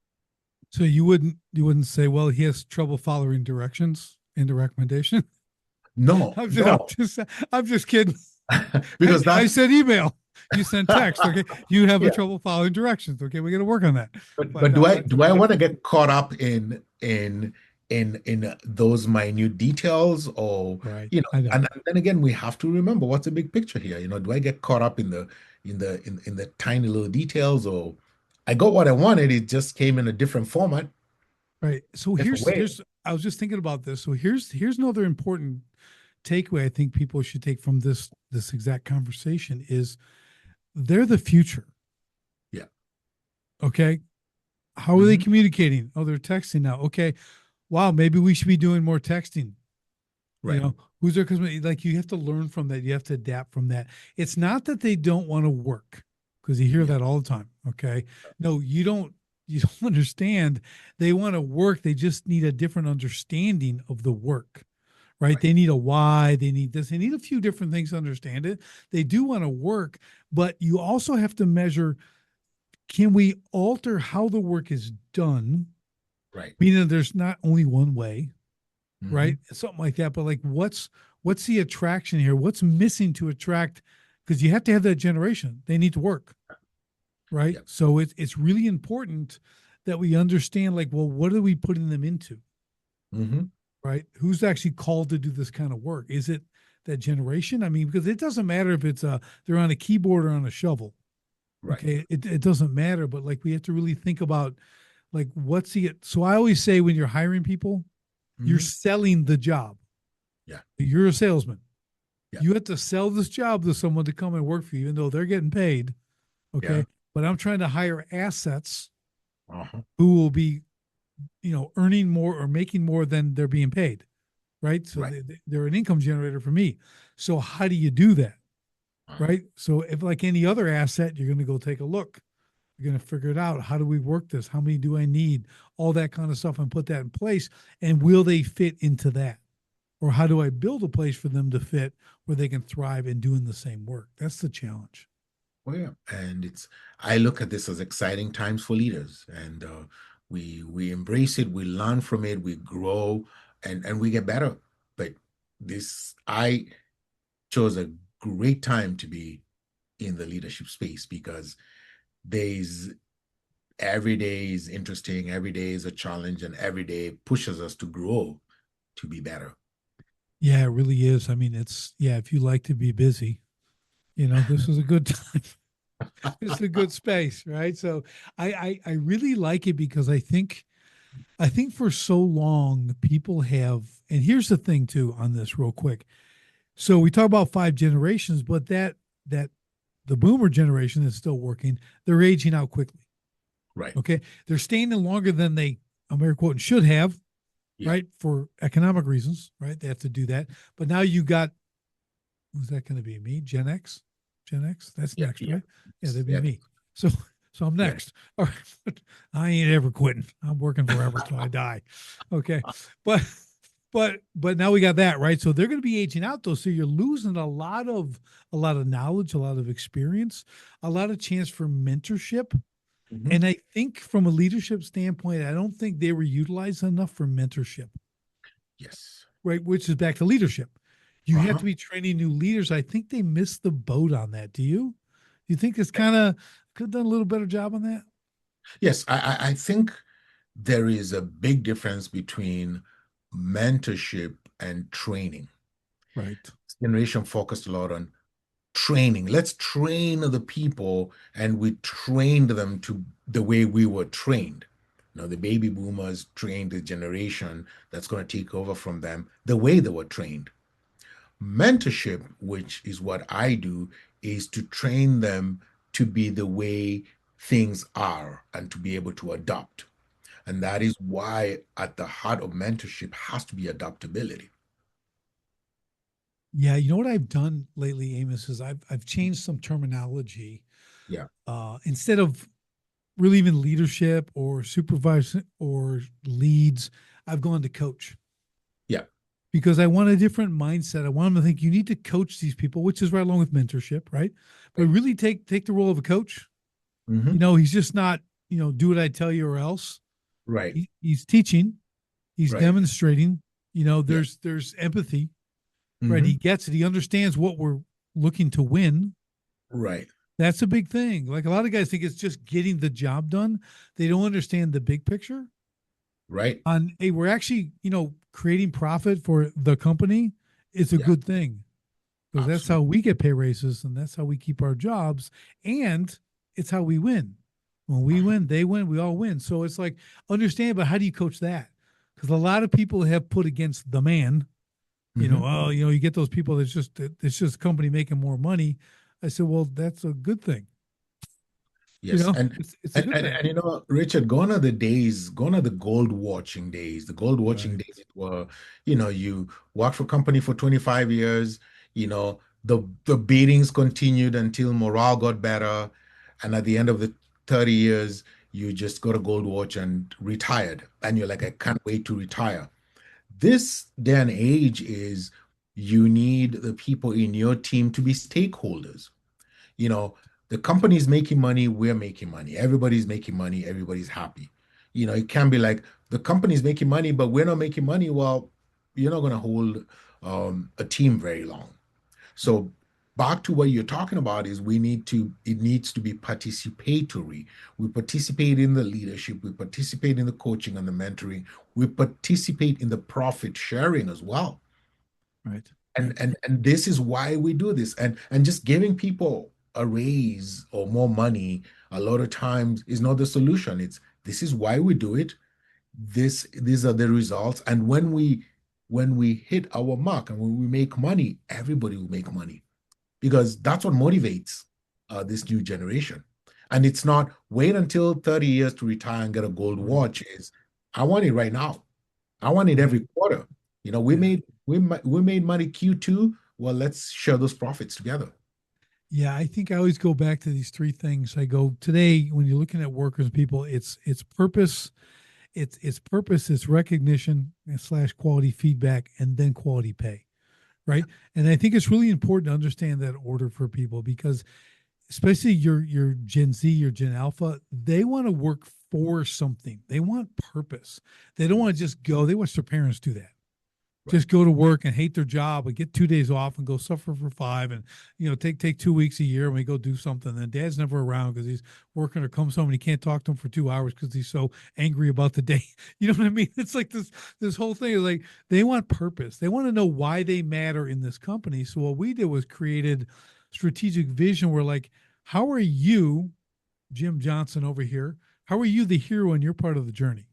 B: So you wouldn't say, well, he has trouble following directions in the recommendation.
A: No,
B: I'm just I'm
A: no,
B: just I'm just kidding. I,
A: because
B: I
A: that's
B: said email. You sent text. Okay. You have a
A: yeah.
B: trouble following directions. Okay. We got to work on that. But
A: But do
B: no,
A: I
B: that's
A: do I want to get caught up in those minute details, or
B: right. I know.
A: and then again we have to remember what's the big picture here. Do I get caught up in the tiny little details, or I got what I wanted, it just came in a different format,
B: Right. So
A: different
B: here's
A: way.
B: here's I was just thinking about this. So here's another important takeaway I think people should take from this exact conversation is they're the future.
A: Yeah.
B: Okay. How are they
A: Hmm.
B: communicating? Oh, they're texting now. Okay. Wow, maybe we should be doing more texting. You
A: Right.
B: know, who's there? Because like you have to learn from that. You have to adapt from that. It's not that they don't want to work because you hear
A: Yeah.
B: that all the time. Okay. No, you don't. You don't understand. They want to work. They just need a different understanding of the work, right?
A: Right.
B: They need a why. They need this. They need a few different things to understand it. They do want to work, but you also have to measure, can we alter how the work is done?
A: Right.
B: Meaning that there's not only one way, right?
A: Hmm.
B: Something like that. But like, what's the attraction here? What's missing to attract? Because you have to have that generation. They need to work, right?
A: Yeah.
B: So it's really important that we understand, like, well, what are we putting them into,
A: Hmm.
B: right? Who's actually called to do this kind of work? Is it that generation? I mean, because it doesn't matter if it's they're on a keyboard or on a shovel.
A: Right.
B: Okay, it doesn't matter. But like, we have to really think about like what's the. So I always say when you're hiring people, you're
A: Hmm.
B: selling the job.
A: Yeah.
B: You're a salesman.
A: Yeah.
B: You have to sell this job to someone to come and work for you, even though they're getting paid.
A: Yeah.
B: Okay. But I'm trying to hire assets
A: Uh-huh.
B: who will be, earning more or making more than they're being paid. Right. So
A: Right.
B: they're an income generator for me. So how do you do that?
A: Uh-huh.
B: Right. So if like any other asset, you're going to go take a look. You're going to figure it out. How do we work this? How many do I need? All that kind of stuff and put that in place. And will they fit into that? Or how do I build a place for them to fit where they can thrive in doing the same work? That's the challenge.
A: Well, yeah, and I look at this as exciting times for leaders, and we embrace it, we learn from it, we grow, and we get better. But I chose a great time to be in the leadership space, because there's every day is interesting, every day is a challenge, and every day pushes us to grow, to be better.
B: Yeah, it really is. I mean, yeah, if you like to be busy, this is a good time. This is a good space, right? So I really like it because I think for so long people have, and here's the thing too on this real quick. So we talk about five generations, but that the boomer generation that's still working, they're aging out quickly.
A: Right.
B: Okay. They're staying in longer than they, I'm air quoting, should have,
A: Yeah.
B: right? For economic reasons, right? They have to do that. But now you got, who's that going to be? Me? Gen X? Gen X. That's
A: Yeah,
B: next,
A: yeah,
B: right? Yeah, that'd be
A: yeah,
B: me. So so I'm
A: yeah.
B: next. All right. I ain't ever quitting. I'm working forever till I die. Okay. But but now we got that, right? So they're going to be aging out though. So you're losing a lot of knowledge, a lot of experience, a lot of chance for mentorship.
A: Mhm.
B: And I think from a leadership standpoint, I don't think they were utilized enough for mentorship,
A: Yes.
B: right? Which is back to leadership. You have
A: Uh-huh.
B: to be training new leaders. I think they missed the boat on that. Do you? Do you think it's kind of could have done a little better job on that?
A: Yes, I think there is a big difference between mentorship and training.
B: Right.
A: This generation focused a lot on training. Let's train the people, and we trained them to the way we were trained. The baby boomers trained the generation that's going to take over from them the way they were trained. Mentorship, which is what I do, is to train them to be the way things are and to be able to adopt. And that is why at the heart of mentorship has to be adaptability.
B: Yeah, you know what I've done lately, Amos, is I've changed some terminology.
A: Yeah,
B: Instead of really even leadership or supervisor or leads, I've gone to coach
A: yeah,
B: because I want a different mindset. I want them to think you need to coach these people, which is right along with mentorship, right? But
A: right.
B: really take the role of a coach.
A: Hmm.
B: He's just not, do what I tell you or else.
A: Right,
B: He's teaching, he's
A: right.
B: demonstrating,
A: Yeah.
B: there's empathy, right? He
A: Hmm.
B: gets it. He understands what we're looking to win.
A: Right,
B: That's a big thing. Like a lot of guys think it's just getting the job done. They don't understand the big picture
A: right.
B: on, hey, we're actually, creating profit for the company. It's a
A: Yeah,
B: good thing because that's how
A: absolutely.
B: we get pay raises and that's how we keep our jobs. And it's how we win. When we
A: Uh-huh.
B: win, they win, we all win. So it's like, understand, but how do you coach that? Because a lot of people have put against the man,
A: Hmm.
B: you get those people it's just a company making more money. I said, well, that's a good thing.
A: Yes, and
B: It's a
A: and
B: good
A: and,
B: thing.
A: and Richard, gone are the gold watching days. The gold watching
B: Right.
A: days were, you worked for a company for 25 years, the beatings continued until morale got better, and at the end of the 30 years, you just got a gold watch and retired, and you're like, I can't wait to retire. This day and age is you need the people in your team to be stakeholders. you know, the company's making money, we're making money. Everybody's making money, everybody's happy. It can be like the company's making money, but we're not making money. Well, you're not going to hold a team very long. So back to what you're talking about is it needs to be participatory. We participate in the leadership, we participate in the coaching and the mentoring, we participate in the profit sharing as well.
B: Right.
A: and
B: Right.
A: and and this is why we do this, and just giving people a raise or more money a lot of times is not the solution. This is why we do it. These are the results, and when we hit our mark and when we make money, everybody will make money because that's what motivates this new generation. And it's not wait until 30 years to retire and get a gold
B: Right.
A: watch. Is I want it right now. I want it
B: Right.
A: every quarter. We
B: Yeah.
A: made money Q2. Well, let's share those profits together.
B: Yeah. I think I always go back to these three things. I go today when you're looking at workers and people, it's purpose, it's purpose, it's recognition slash quality feedback, and then quality pay.
A: Yeah,
B: Right. And I think it's really important to understand that order for people because especially your Gen Z, your Gen Alpha, they want to work for something. They want purpose. They don't want to just go. They watch their parents do that.
A: right.
B: Just go to work and hate their job and get 2 days off and go suffer for five and take 2 weeks a year when we go do something. And dad's never around because he's working or comes home and he can't talk to him for 2 hours because he's so angry about the day. You know what I mean? It's like this whole thing is like they want purpose. They want to know why they matter in this company. So what we did was created strategic vision where like, how are you, Jim Johnson over here? How are you the hero in your part of the journey?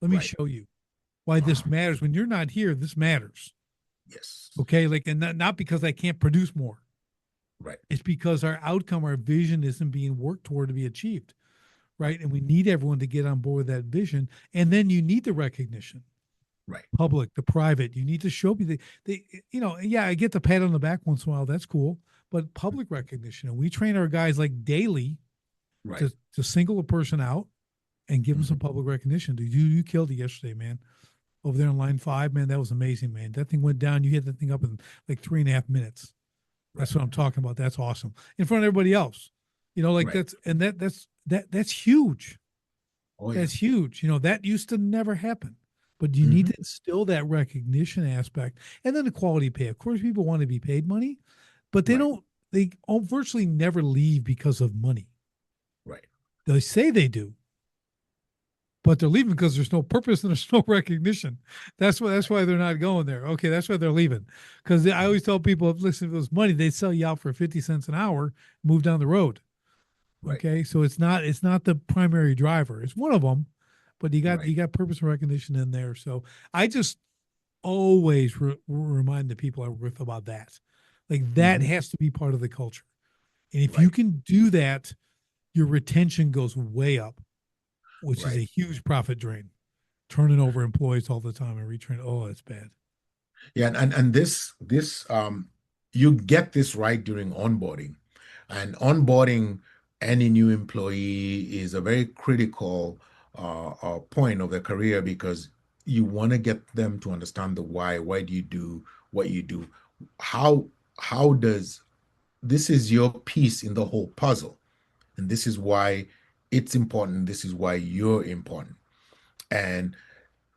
B: Let me
A: Right.
B: show you why this matters. When you're not here, this matters.
A: Yes.
B: Okay. Like, and not because I can't produce more.
A: Right.
B: It's because our outcome, our vision isn't being worked toward to be achieved. Right. And we need everyone to get on board with that vision. And then you need the recognition,
A: Right.
B: public, the private. You need to show me yeah, I get the pat on the back once in a while. That's cool. but public recognition. And we train our guys like daily
A: Right.
B: to single a person out and give them
A: Hmm.
B: some public recognition. Dude, you killed it yesterday, man. Over there in line 5, man, that was amazing, man. That thing went down. You hit that thing up in like 3.5 minutes.
A: Right.
B: That's what I'm talking about. That's awesome. In front of everybody else. Like
A: Right.
B: that's huge.
A: Oh yeah.
B: That's huge. That used to never happen. But you need
A: Hmm.
B: to instill that recognition aspect. And then the quality pay. Of course, people want to be paid money, but
A: Right.
B: they virtually never leave because of money.
A: Right.
B: They say they do, but they're leaving because there's no purpose and there's no recognition. That's why they're not going there. Okay, that's why they're leaving. Because I
A: Mhm.
B: always tell people, listen, if it was money, they'd sell you out for 50 cents an hour, move down the road.
A: Right.
B: Okay, so it's not the primary driver. It's one of them, but you got
A: Right.
B: you got purpose and recognition in there. So I just always remind the people I work with about that. Like that
A: Hmm.
B: has to be part of the culture. And if you
A: Right.
B: can do that, your retention goes way up, which is
A: Right.
B: a huge profit drain. Turning over employees all the time and retrain. Oh, it's bad.
A: Yeah, and this you get this right during onboarding. And onboarding any new employee is a very critical point of their career because you want to get them to understand the why. Why do you do what you do? How how does this is your piece in the whole puzzle, and this is why it's important. This is why you're important. And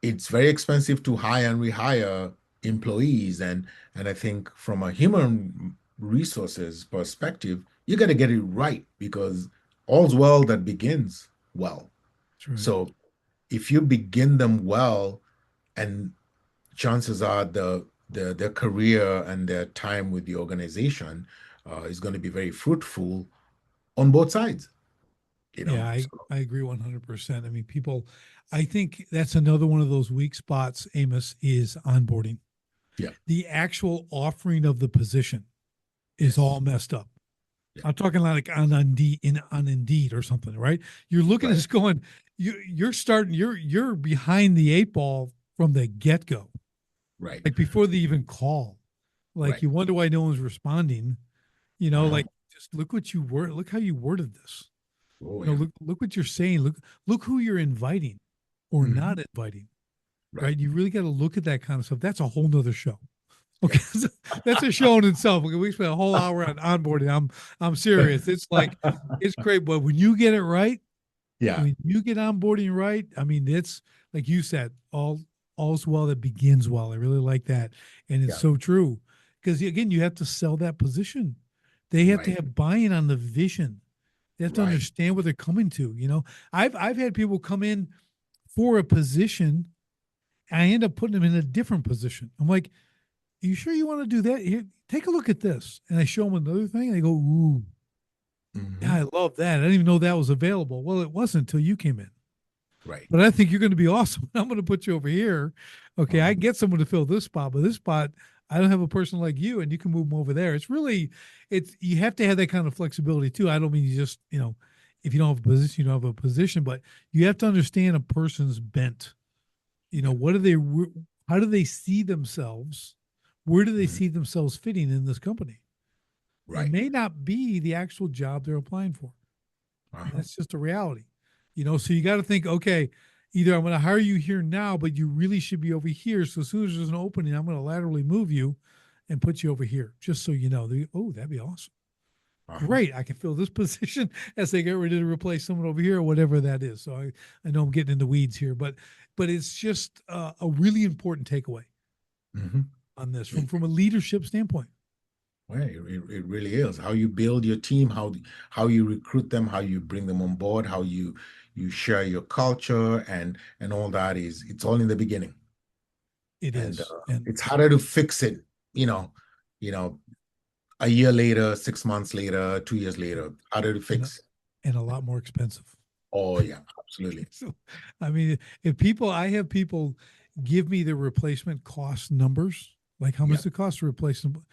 A: it's very expensive to hire and rehire employees, and I think from a human resources perspective you got to get it right because all's well that begins well.
B: That's right.
A: So if you begin them well, and chances are their career and their time with the organization is going to be very fruitful on both sides,
B: Yeah, I,
A: so
B: I agree 100%. I mean, I think that's another one of those weak spots, Amos, is onboarding.
A: yeah.
B: The actual offering of the position is
A: Yes.
B: all messed up.
A: Yeah.
B: I'm talking like on Indeed or something, right? You're looking at
A: Right.
B: this going, you're behind the 8 ball from the get go,
A: Right.
B: like before they even call. Like
A: Right.
B: you wonder why no one's responding.
A: Uh-huh.
B: Like just look how you worded this.
A: Oh yeah.
B: Look what you're saying. Look who you're inviting or
A: Hmm.
B: not inviting,
A: Right.
B: right? You really got to look at that kind of stuff. That's a whole nother show.
A: Yeah.
B: Okay, that's a show in itself. Okay, we spent a whole hour on onboarding. I'm serious. It's like it's great, but when you get it right,
A: Yeah.
B: when you get onboarding right, I mean, it's like you said, all's well that begins well. I really like that, and it's
A: Yeah.
B: so true because again, you have to sell that position. They have to
A: Right.
B: have buy-in on the vision. They have to
A: Right.
B: understand what they're coming to. I've had people come in for a position. And I end up putting them in a different position. I'm like, "Are you sure you want to do that? Here, take a look at this." And I show them another thing, and they go, "Ooh, yeah,
A: Hmm.
B: I love that. I didn't even know that was available." Well, it wasn't until you came in.
A: Right.
B: But I think you're going to be awesome. I'm going to put you over here. Okay, I
A: Uh-huh.
B: can get someone to fill this spot, but this spot, I don't have a person like you, and you can move them over there. It's you have to have that kind of flexibility too. I don't mean you just, if you don't have a position, you don't have a position, but you have to understand a person's bent.
A: Yeah.
B: What do they, how do they see themselves? Where do they
A: Mhm.
B: see themselves fitting in this company? It
A: Right.
B: may not be the actual job they're applying for. And
A: Uh-huh.
B: that's just a reality. So you got to think, okay, either I'm going to hire you here now, but you really should be over here. So as soon as there's an opening, I'm going to laterally move you and put you over here, just so you know. Oh, that'd be awesome.
A: Uh-huh.
B: Great. I can fill this position as they get ready to replace someone over here or whatever that is. So I know I'm getting in the weeds here, but it's just a really important takeaway
A: Hmm.
B: on this
A: It,
B: from a leadership standpoint.
A: well, it really is how you build your team, how you recruit them, how you bring them on board, how you share your culture and all that is it's all in the beginning.
B: It
A: And
B: is. And
A: it's harder to fix it, you know, you know, a year later, 6 months later, 2 years later, harder to
B: and
A: fix.
B: and a lot more expensive.
A: Oh yeah, absolutely.
B: So, I mean, I have people give me the replacement cost numbers, like how
A: Yeah.
B: much it costs to replace them.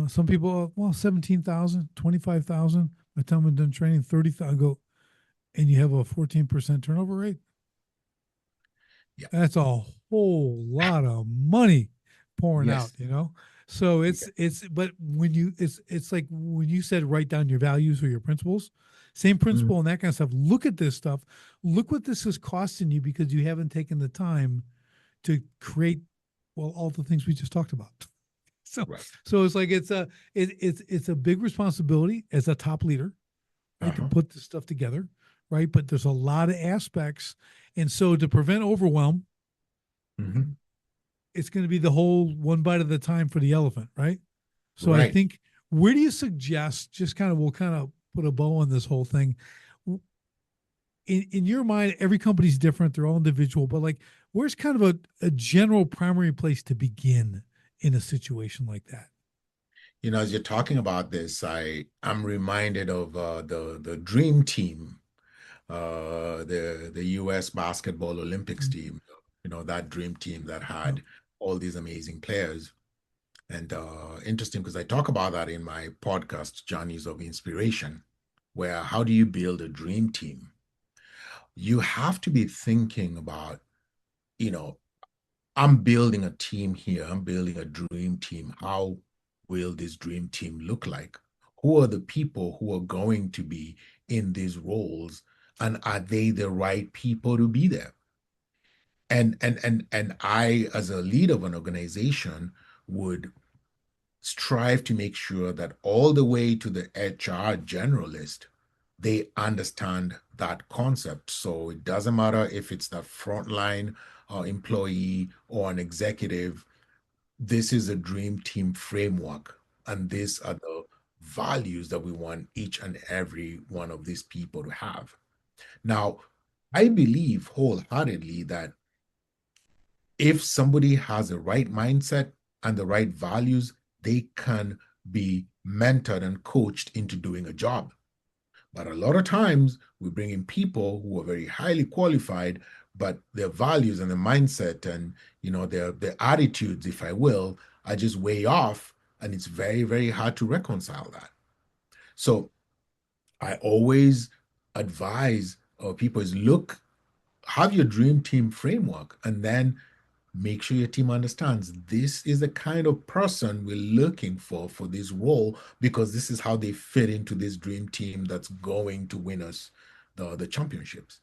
B: Some people, well, 17,000, 25,000. By the time I'm done training, 30,000. I go, and you have a 14% turnover rate.
A: Yeah.
B: That's a whole lot of money pouring out,
A: Yes.
B: So
A: Yeah.
B: but when you, it's like when you said write down your values or your principles, same
A: Mhm.
B: principle and that kind of stuff. Look at this stuff. Look what this is costing you because you haven't taken the time to create, well, all the things we just talked about. So,
A: Right.
B: so it's like it's a big responsibility as a top leader, right, to
A: Uh-huh.
B: put this stuff together, right? But there's a lot of aspects, and so to prevent overwhelm,
A: Hmm.
B: it's going to be the whole one bite at a time for the elephant, right? So I
A: Right.
B: think, where do you suggest, just kind of, we'll kind of put a bow on this whole thing. In your mind, every company's different, they're all individual, but like, where's kind of a general primary place to begin in a situation like that?
A: As you're talking about this, I'm reminded of the dream team, the U.S. basketball Olympics
B: Mm.
A: team. That dream team that
B: Yep.
A: had all these amazing players. And interesting because I talk about that in my podcast, Journeys of Inspiration, where how do you build a dream team? You have to be thinking about, you know, I'm building a team here. I'm building a dream team. How will this dream team look like? Who are the people who are going to be in these roles? And are they the right people to be there? And I, as a leader of an organization, would strive to make sure that all the way to the HR generalist, they understand that concept. So it doesn't matter if it's the frontline employee or an executive, this is a dream team framework. And these are the values that we want each and every one of these people to have. Now, I believe wholeheartedly that if somebody has the right mindset and the right values, they can be mentored and coached into doing a job. But a lot of times we bring in people who are very highly qualified, but their values and their mindset and their attitudes, if I will, are just way off. And it's very, very hard to reconcile that. So I always advise people is look, have your dream team framework, and then make sure your team understands this is the kind of person we're looking for this role because this is how they fit into this dream team that's going to win us the championships.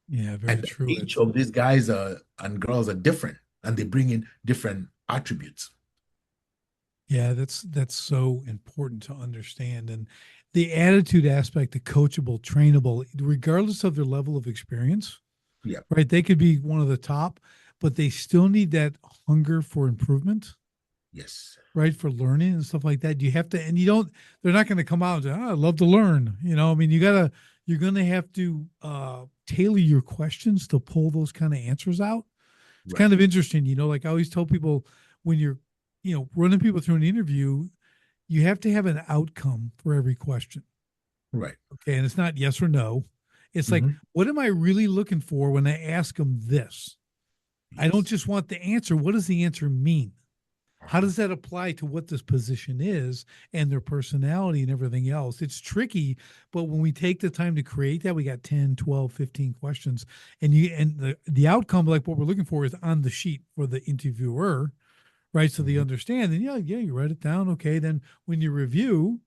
B: Yeah, very
A: And
B: true.
A: each of these guys and girls are different and they bring in different attributes.
B: Yeah, that's so important to understand. And the attitude aspect, the coachable, trainable, regardless of their level of experience,
A: Yeah.
B: right? They could be one of the top, but they still need that hunger for improvement,
A: Yes.
B: right? For learning and stuff like that. You have to, and you don't, they're not going to come out and say, oh, I love to learn. I mean, you're going to have to tailor your questions to pull those kind of answers out. It's
A: Right.
B: kind of interesting, like I always tell people, when you're, running people through an interview, you have to have an outcome for every question.
A: Right.
B: Okay. And it's not yes or no. It's like,
A: Hmm.
B: what am I really looking for when I ask them this? I don't
A: Yes.
B: just want the answer. What does the answer mean? How
A: Uh-huh.
B: does that apply to what this position is and their personality and everything else? It's tricky, but when we take the time to create that, we got 10, 12, 15 questions. And the outcome, like what we're looking for, is on the sheet for the interviewer, right? So they
A: Hmm.
B: understand. And yeah, you write it down. Okay. Then when you review,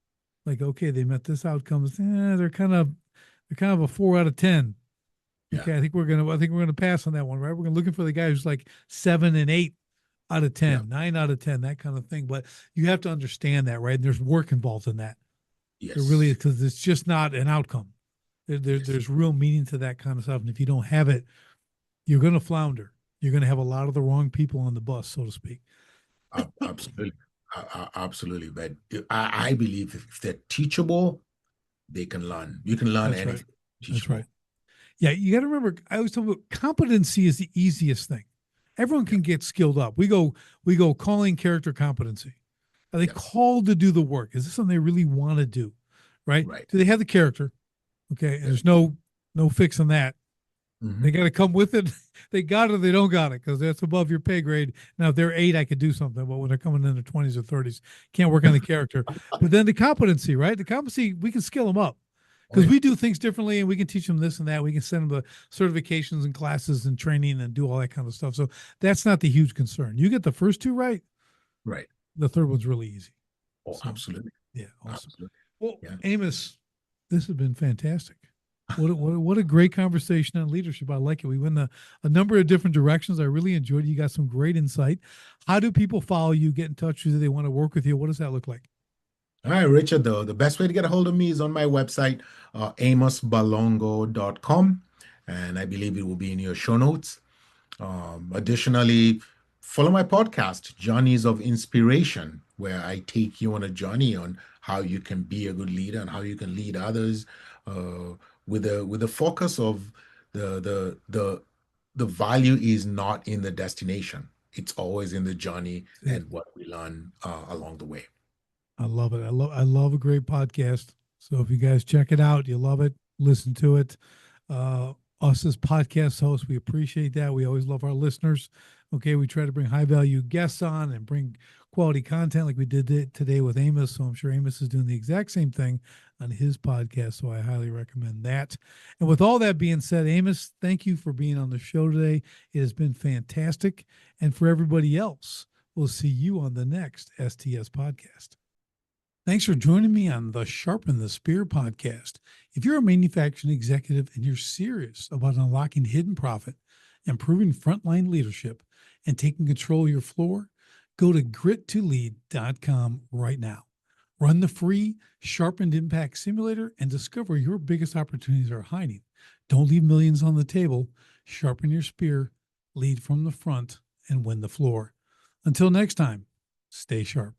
B: like, okay, they met this outcome. They're kind of a 4 out of 10.
A: Yeah.
B: Okay, I think we're gonna pass on that one, right? We're gonna looking for the guy who's like 7 and 8 out of
A: Yeah.
B: 10, 9 out of 10, that kind of thing. But you have to understand that, right? And there's work involved in that. There really is,
A: Yes.
B: because it's just not an outcome.
A: Yes.
B: There's real meaning to that kind of stuff. And if you don't have it, you're gonna flounder. You're gonna have a lot of the wrong people on the bus, so to speak.
A: Absolutely. Absolutely. But I believe if they're teachable, they can learn. You can learn
B: That's right.
A: anything
B: That's right.
A: teachable.
B: Yeah, you got to remember. I always talk about competency is the easiest thing. Everyone
A: Yeah.
B: can get skilled up. We go calling character competency. Are they
A: Yes.
B: called to do the work? Is this something they really want to do? Right?
A: Right.
B: Do they have the character? Okay, and
A: Yeah.
B: there's no fixing that. They
A: Hmm.
B: got to come with it. They got it or they don't got it, because that's above your pay grade. Now, if they're 8, I could do something, but when they're coming in their 20s or 30s, can't work on the character. But then the competency, right? The competency, we can skill them up
A: Oh
B: because
A: yeah.
B: we do things differently, and we can teach them this and that. We can send them the certifications and classes and training and do all that kind of stuff. So that's not the huge concern. You get the first two right,
A: Right.
B: The third one's really easy.
A: Oh,
B: So,
A: absolutely.
B: yeah, awesome.
A: Absolutely.
B: Well,
A: Yeah.
B: Amos, this has been fantastic. What a great conversation on leadership. I like it. We went a number of different directions. I really enjoyed it. You got some great insight. How do people follow you, get in touch with you? They want to work with you. What does that look like?
A: All right, Richard, the best way to get a hold of me is on my website, amosbolongo.com, and I believe it will be in your show notes. Additionally, follow my podcast, Journeys of Inspiration, where I take you on a journey on how you can be a good leader and how you can lead others, with a focus of the the value is not in the destination. It's always in the journey
B: That's it.
A: and what we learn along the way.
B: I love it. I love a great podcast. So if you guys check it out, you love it, listen to it. Uh, us as podcast hosts, we appreciate that. We always love our listeners. Okay, we try to bring high value guests on and bring quality content like we did today with Amos. So I'm sure Amos is doing the exact same thing on his podcast. So I highly recommend that. And with all that being said, Amos, thank you for being on the show today. It has been fantastic. And for everybody else, we'll see you on the next STS podcast. Thanks for joining me on the Sharpen the Spear podcast. If you're a manufacturing executive and you're serious about unlocking hidden profit, improving frontline leadership, and taking control of your floor, go to grit2lead.com right now. Run the free Sharpened Impact Simulator and discover your biggest opportunities are hiding. Don't leave millions on the table. Sharpen your spear, lead from the front, and win the floor. Until next time, stay sharp.